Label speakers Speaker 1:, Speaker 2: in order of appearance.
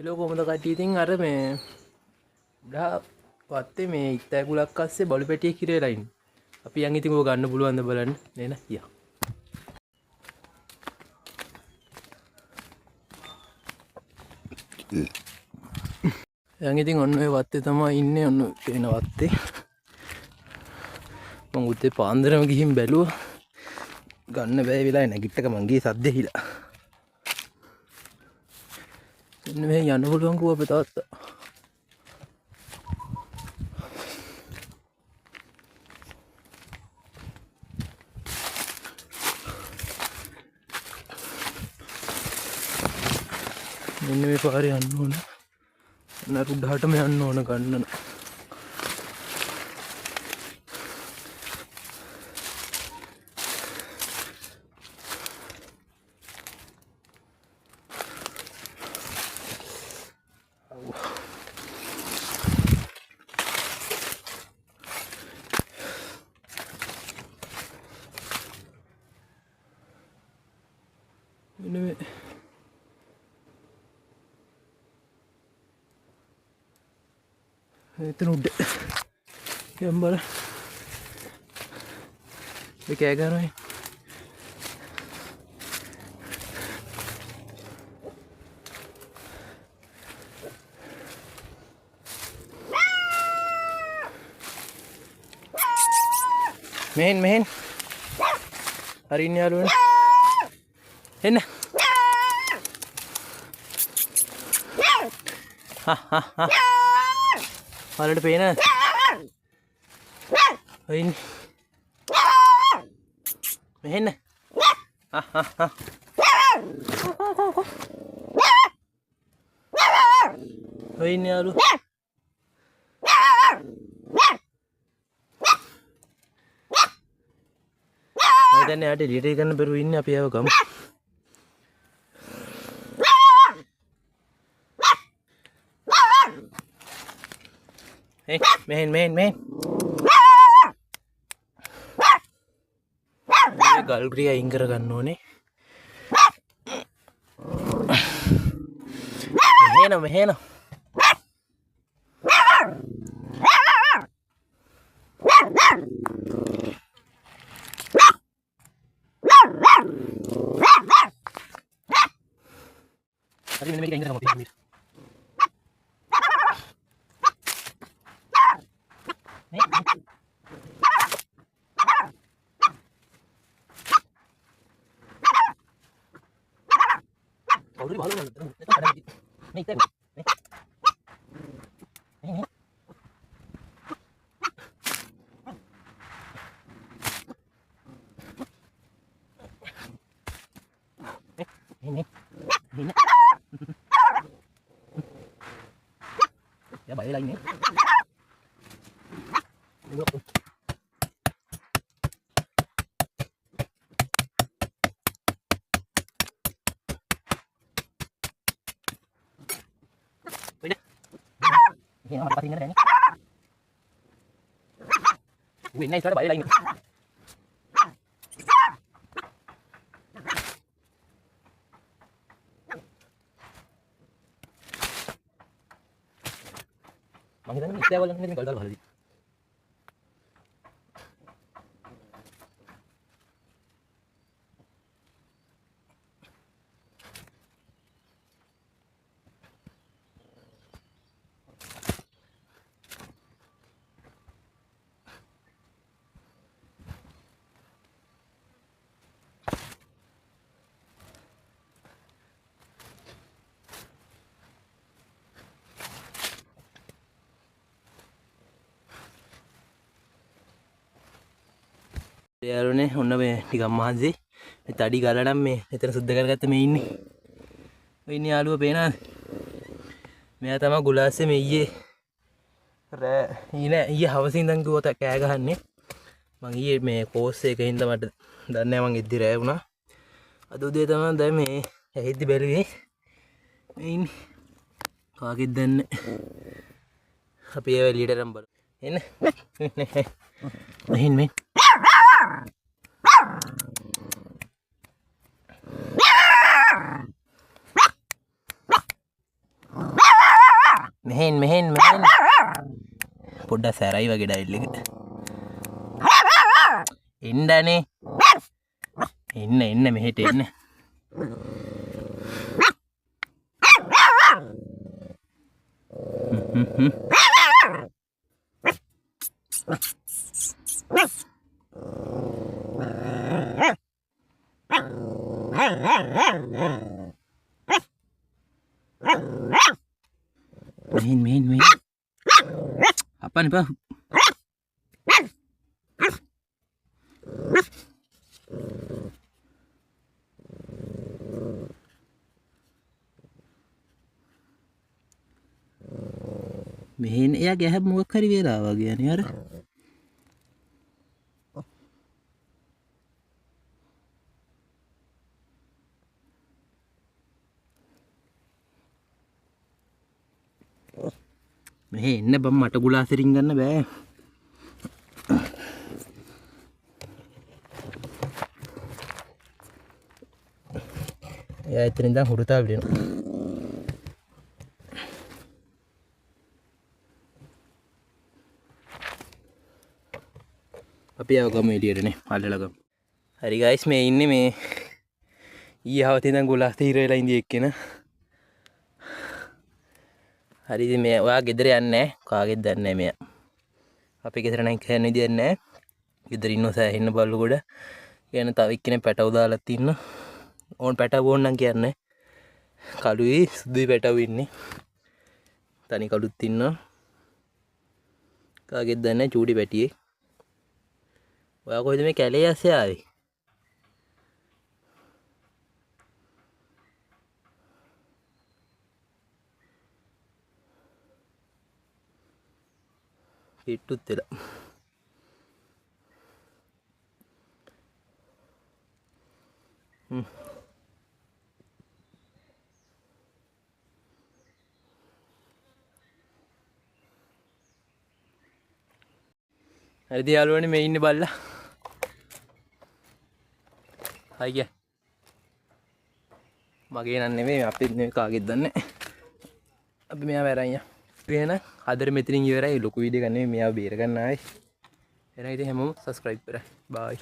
Speaker 1: Hello කොහමද කට්ටිය? ඉතින් අර මේ ඩා වත්තේ මේ ඉත්තෑකුලක් අස්සේ බලු පැටියෙක් හිර වෙලා ඉන්නේ. අපි යන් ඉතින් ඔය ගන්න පුළුවන්ද බලන්න. නේන යා. යන් ඉතින් ඔන්න ඔය වත්තේ තමයි ඉන්නේ. ඔන්න පේන වත්තේ. මම උදේ පාන්දරම ගිහින් බැලුවා. ගන්න බෑ වෙලාවේ නැගිට්ටක මං ගියේ සද්ද හිලා. එන්න මේ යන්න පුළුවන් කෝ අපේ තාත්තා. මෙන්න මේ පාරේ යන්න ඕන. නරුඩහටම යන්න ඕන ගන්න. මෙන්න එතන උඩ යම් බලන්න. ඒ කෑ ගන්නවා. මෙහෙන් හරි ඉන්නේ යාළුවනේ. එන්න. වලට පේන ඔයින් මෙහෙන්න ඔයින් යාළු දැන් යාට එළියට ගන්න බැරුව ඉන්නේ. අපි ආව ගමු. මෙහෙන් මේ ගල්ග්‍රිය අයින් කර ගන්න ඕනේ. මෙහෙන හරි මෙන්න මේක අයින් කරගමු. Already malu banget. Itu ada di. Nih, teh. Nih. Nih. Ini. Ini. Ya, balik lagi nih. Ini apa pastinya ada ini? Wih, nice, ada balik lagi. Makanya ini saya awalnya ini kalau dalam hal ini. යාළුවනේ ඔන්න මේ ටිකක් මහන්සි. මේ තඩි ගාලා නම් මේ එතන සුද්ධ කරගත්ත මේ ඉන්නේ. ඔය ඉන්නේ යාළුව පේනවද? මෙයා තමයි ගුලාස්සේ මේ ඊයේ හවසින් ඉඳන් කිව්වත කෑ ගහන්නේ. මං ඊයේ මේ කෝස් එකේ හින්දා මට දන්නේ නැහැ මං එද්දි රෑ වුණා. අද උදේ තමයි දැන් මේ ඇහිද්දි බැලුවේ. මේ ඉන්නේ. කාගෙද දන්නේ. අපි ඒ එළියට රම් බලමු. එන්න. මෙහෙන් මෙහෙන් පොඩ්ඩක් සැරයි වගේ ඩයිල් එක. එන්නනේ. එන්න මෙහෙට එන්න. මෙහෙන් අප්පනේ බා. මෙහෙන් එයාගේ ඇහැ මොකක් හරි වෙලා වගේ යන්නේ අර. මෙහෙ එන්න බම් මට ගුලාසෙරින් ගන්න බෑ. එයා එතන ඉඳන් හුරුතා විදිනවා. අපි ආව ගමු එළියටනේ අල්ලලා ගමු. හරි ගයිස් මේ ඉන්නේ මේ ඊයේ හවතේ ඉඳන් ගුලාස් තීර වෙලා ඉඳී එක්කෙන. හරි ඉතින් මේ ඔයා ගෙදර යන්නේ නැහැ. කාගෙද දන්නේ නැහැ මෙයා. අපි ගෙදර නම් කියන්න විදියක් නැහැ. ගෙදර ඉන්නව සෑහෙන්න බල්ලු ගොඩ. කියන තව එක්කෙනෙක් පැටව දාලා තින්න. ඕන් පැටව ඕන නම් කියන්නේ. කළුයි සුදුයි පැටව ඉන්නේ. තනි කළුත් ඉන්නවා. කාගෙද දන්නේ නැහැ චූටි පැටියෙක්. ඔයා කොහෙද මේ කැලේ ඇස්සේ ආවේ? හිටුත් වෙලා. හරිද යාළුවනේ මේ ඉන්නේ බල්ලා. හයි මගේ නන් නෙමෙයි අපිත් නෙමෙයි කාගෙද දන්නේ. අපි මෙයා වැරන් යා. එහෙනම් අදට මෙතනින් ඉවරයි. ලොකු වීඩියෝ එකක් නෙමෙයි මෙයාව බේර ගන්න ආවේ. එහෙනම් ඉතින් හැමෝම subscribe කරා. bye.